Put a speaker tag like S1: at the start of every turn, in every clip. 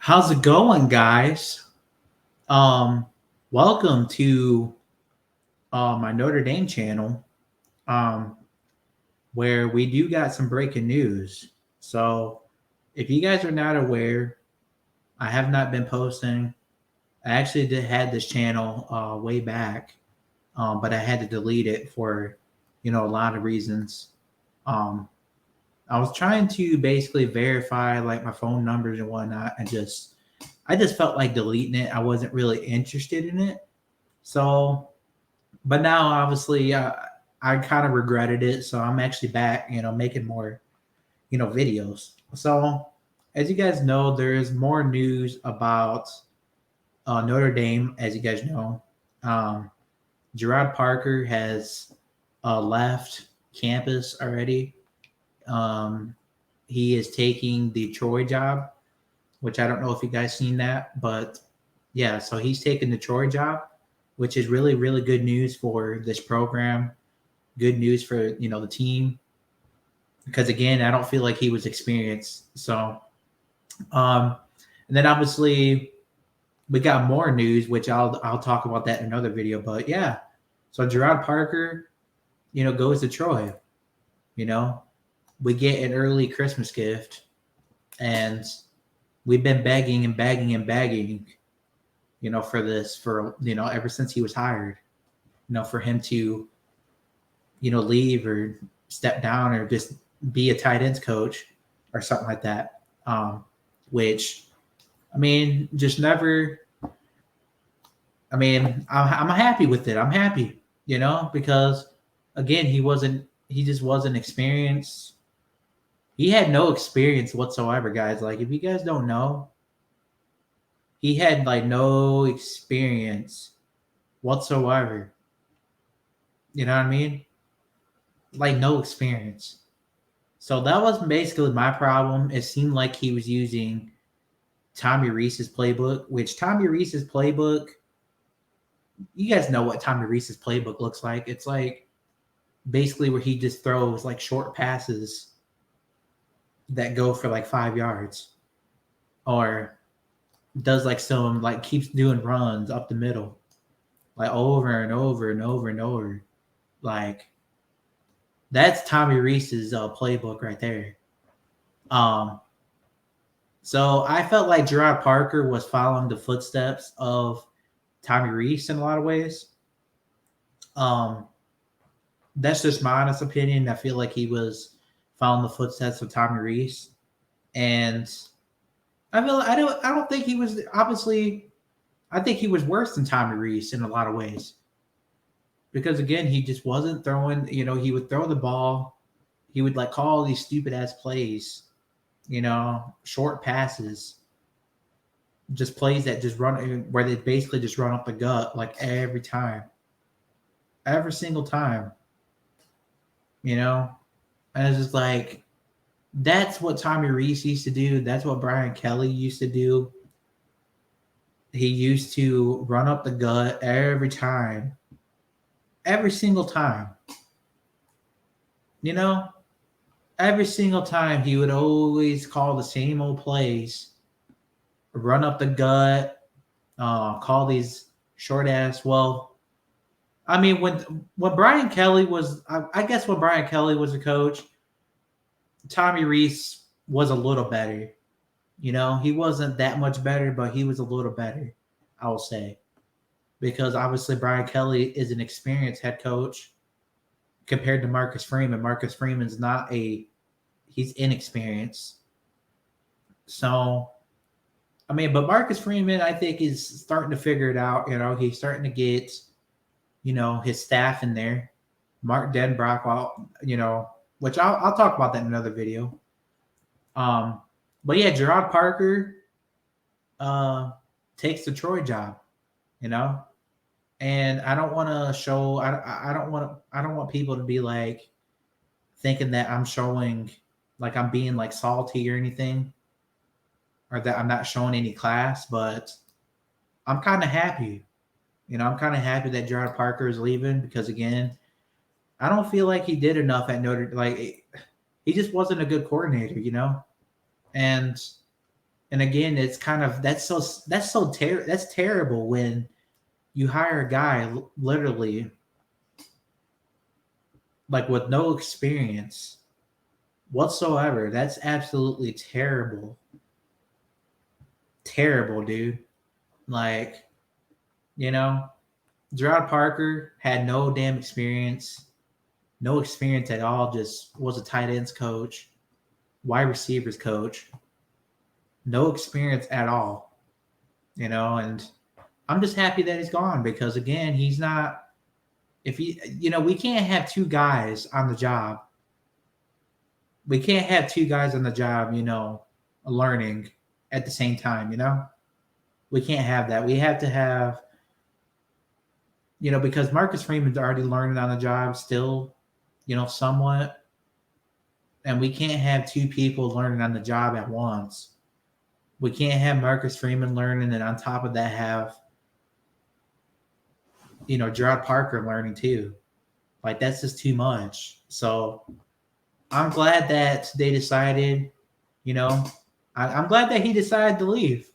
S1: How's it going, guys? Um, Welcome to my Notre Dame channel, um, where we do got some breaking news. So, if you guys are not aware, I have not been posting. I actually did had this channel way back, but I had to delete it for a lot of reasons. Um, I was trying to basically verify like my phone numbers and whatnot, and I just felt like deleting it. I wasn't really interested in it. So, but now obviously I kind of regretted it. So I'm actually back, making more, videos. So as you guys know, there is more news about Notre Dame. As you guys know, um, Gerard Parker has left campus already. Um, he is taking the Troy job, which I don't know if you guys seen that, but yeah, so he's taking the Troy job, which is really, really good news for this program. Good news for the team because again, I don't feel like he was experienced. So, um, and then obviously we got more news, which I'll talk about that in another video. But yeah, so Gerard Parker, goes to Troy. You know, we get an early Christmas gift, and we've been begging and begging and begging, for this for ever since he was hired. For him to leave or step down or just be a tight ends coach or something like that. Which, I mean, just never. I mean, I'm happy with it. I'm happy, because again, he just wasn't experienced. He had no experience whatsoever, guys. Like, if you guys don't know, he had like no experience whatsoever. You know what I mean? Like, no experience. So that was basically my problem. It seemed like he was using Tommy Rees's playbook, which Tommy Rees's playbook, you guys know what Tommy Rees's playbook looks like. It's like basically where he just throws like short passes that go for like 5 yards or does like some like keeps doing runs up the middle like over and over and over and over. Like that's Tommy Rees's playbook right there. Um, So I felt like Gerard Parker was following the footsteps of Tommy Rees in a lot of ways. Um, that's just my honest opinion. I feel like he was following the footsteps of Tommy Rees, and I don't think he was obviously. I think he was worse than Tommy Rees in a lot of ways because again, he just wasn't throwing. He would throw the ball. He would like call these stupid ass plays. Short passes, just plays that just run where they basically just run up the gut like every single time, you know. And it's just like that's what Tommy Rees used to do. That's what Brian Kelly used to do. He used to run up the gut every time, every single time. You know, every single time he would always call the same old plays, run up the gut, call these short ass. Well, I mean, when Brian Kelly was, I guess when Brian Kelly was a coach, Tommy Rees was a little better. He wasn't that much better, but he was a little better, I will say, because obviously Brian Kelly is an experienced head coach compared to Marcus Freeman. Marcus Freeman's not he's inexperienced. So, I mean, but Marcus Freeman, I think, is starting to figure it out. He's starting to get, his staff in there. Mark Denbrock, which I'll talk about that in another video. But yeah, Gerard Parker takes the Troy job, you know, and I don't want to show. I don't want people to be like thinking that I'm showing, like I'm being like salty or anything, or that I'm not showing any class. But I'm kind of happy. I'm kind of happy that Gerard Parker is leaving because again, I don't feel like he did enough at Notre. Like he just wasn't a good coordinator, and And again, it's kind of that's terrible when you hire a guy literally like with no experience whatsoever. That's absolutely terrible. Terrible, dude. Like, you know, Gerard Parker had no damn experience, no experience at all, just was a tight ends coach, wide receivers coach, no experience at all, and I'm just happy that he's gone because again, he's not if he we can't have two guys on the job. We can't have two guys on the job, learning at the same time. We can't have that. We have to have because Marcus Freeman's already learning on the job still, somewhat. And we can't have two people learning on the job at once. We can't have Marcus Freeman learning and on top of that have, Gerard Parker learning too. Like that's just too much. So I'm glad that they decided, I'm glad that he decided to leave.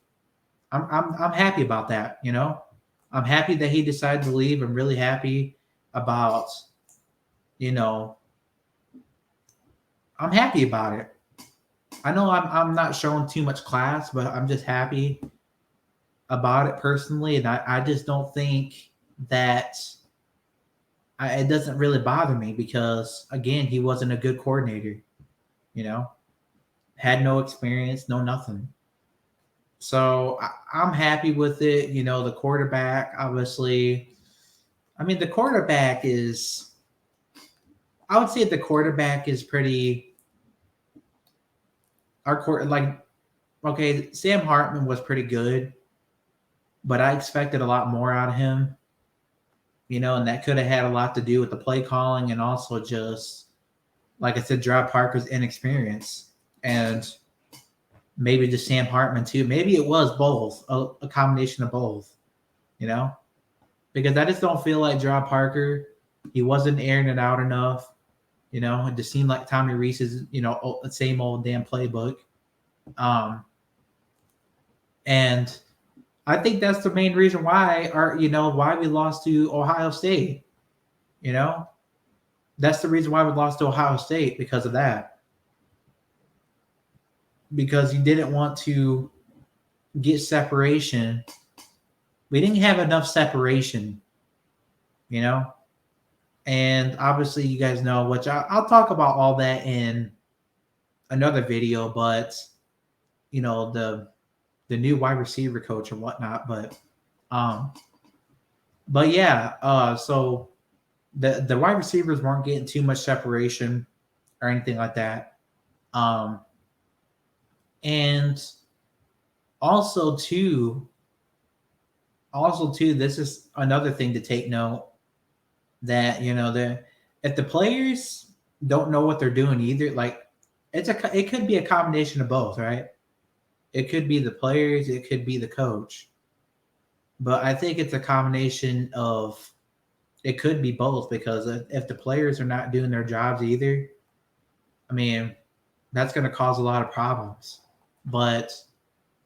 S1: I'm happy about that, I'm happy that he decided to leave. I'm really happy about, you know, I'm happy about it. I know I'm not showing too much class, but I'm just happy about it personally. And I just don't think that it doesn't really bother me because, again, he wasn't a good coordinator, had no experience, no nothing. So I'm happy with it. The quarterback, obviously, I mean, the quarterback is, I would say the quarterback is pretty, okay, Sam Hartman was pretty good, but I expected a lot more out of him, and that could have had a lot to do with the play calling and also just, like I said, Gerard Parker's inexperience and maybe just Sam Hartman too. Maybe it was both, a combination of both, because I just don't feel like Gerard Parker, he wasn't airing it out enough. It just seemed like Tommy Rees's, same old damn playbook. And I think that's the main reason why why we lost to Ohio State. That's the reason why we lost to Ohio State because of that. Because you didn't want to get separation. We didn't have enough separation, And obviously, you guys know, which I'll talk about all that in another video, but the new wide receiver coach and whatnot, but yeah, so the wide receivers weren't getting too much separation or anything like that, and also too, this is another thing to take note that if the players don't know what they're doing either, like it could be a combination of both, right? It could be the players, it could be the coach. But I think it's a combination of it could be both because if the players are not doing their jobs either, I mean, that's going to cause a lot of problems. But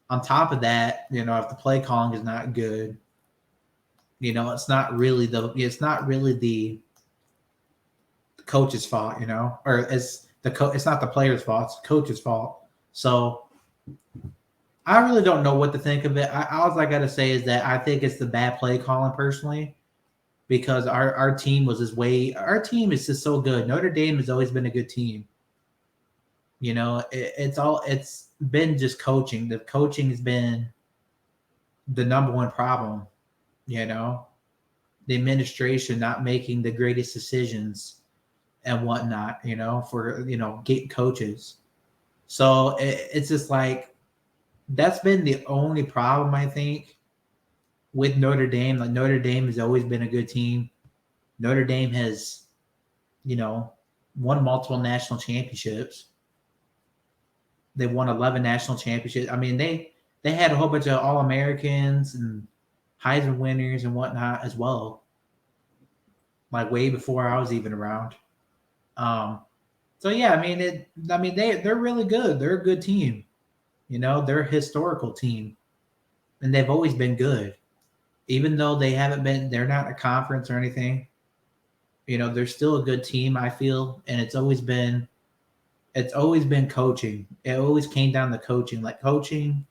S1: on top of that, if the play calling is not good, it's not really the coach's fault, or it's not the player's fault, it's the coach's fault. So I really don't know what to think of it. All I got to say is that I think it's the bad play calling personally, because our team our team is just so good. Notre Dame has always been a good team. It's been just coaching. The coaching has been the number one problem. The administration not making the greatest decisions and whatnot. For getting coaches. So it's just like. That's been the only problem, I think, with Notre Dame. Like Notre Dame has always been a good team. Notre Dame has, won multiple national championships. They won 11 national championships. I mean, they had a whole bunch of All-Americans and Heisman winners and whatnot as well. Like way before I was even around. So yeah, I mean they're really good. They're a good team. You know, they're a historical team, and they've always been good. Even though they're not a conference or anything. You know, they're still a good team, I feel, and it's always been coaching. It always came down to coaching. Like coaching,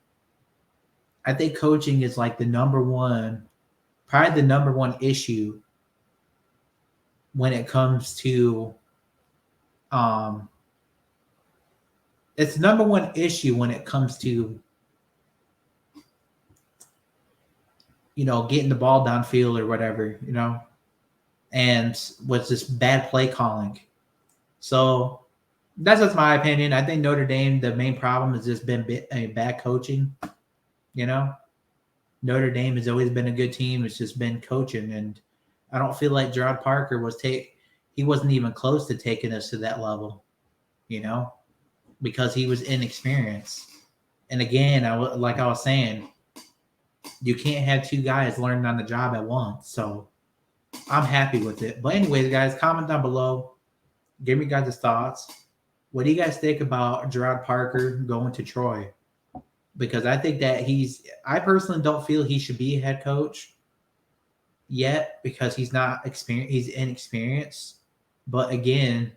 S1: I think coaching is like probably the number one issue when it comes to um it's number one issue when it comes to getting the ball downfield or whatever, and with this bad play calling. So that's just my opinion. I think Notre Dame, the main problem has just been bad coaching. You know, Notre Dame has always been a good team. It's just been coaching, and I don't feel like Gerard Parker he wasn't even close to taking us to that level. Because he was inexperienced. And again, like I was saying, you can't have two guys learning on the job at once. So I'm happy with it. But anyways, guys, comment down below. Give me guys' thoughts. What do you guys think about Gerard Parker going to Troy? Because I think that I personally don't feel he should be a head coach yet because he's not experienced. He's inexperienced. But again,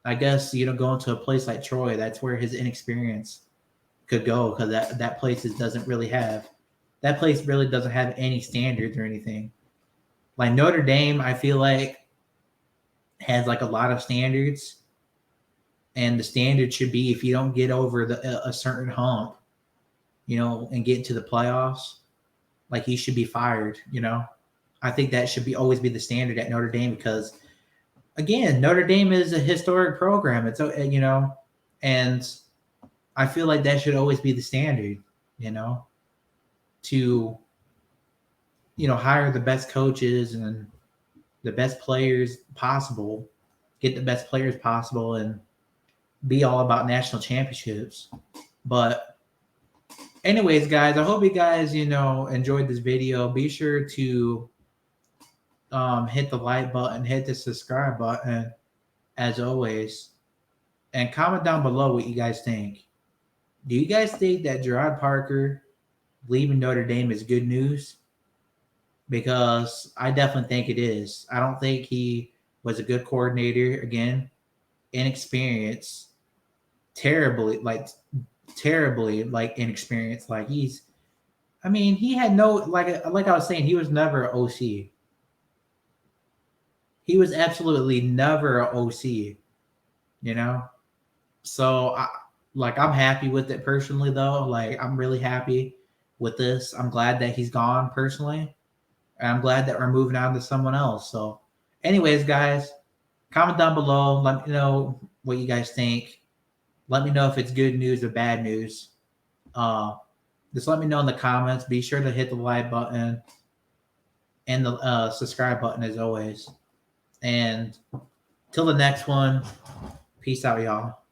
S1: I guess, going to a place like Troy, that's where his inexperience could go, because that place really doesn't have any standards or anything. Like Notre Dame, I feel like has like a lot of standards, and the standard should be if you don't get over a certain hump, and get into the playoffs, like he should be fired. I think that should always be the standard at Notre Dame, because again, Notre Dame is a historic program. It's and I feel like that should always be the standard, to hire the best coaches and the best players possible, get the best players possible, and be all about national championships. But anyways, guys, I hope you guys, enjoyed this video. Be sure to hit the like button, hit the subscribe button, as always, and comment down below what you guys think. Do you guys think that Gerard Parker leaving Notre Dame is good news? Because I definitely think it is. I don't think he was a good coordinator. Again, inexperienced, terribly inexperienced. Like he had no, like I was saying, he was never an OC. He was absolutely never an OC, So I'm happy with it personally, though. Like, I'm really happy with this. I'm glad that he's gone personally. And I'm glad that we're moving on to someone else. So anyways, guys, comment down below. Let me know what you guys think. Let me know if it's good news or bad news. Just let me know in the comments. Be sure to hit the like button and the subscribe button as always. And till the next one, peace out, y'all.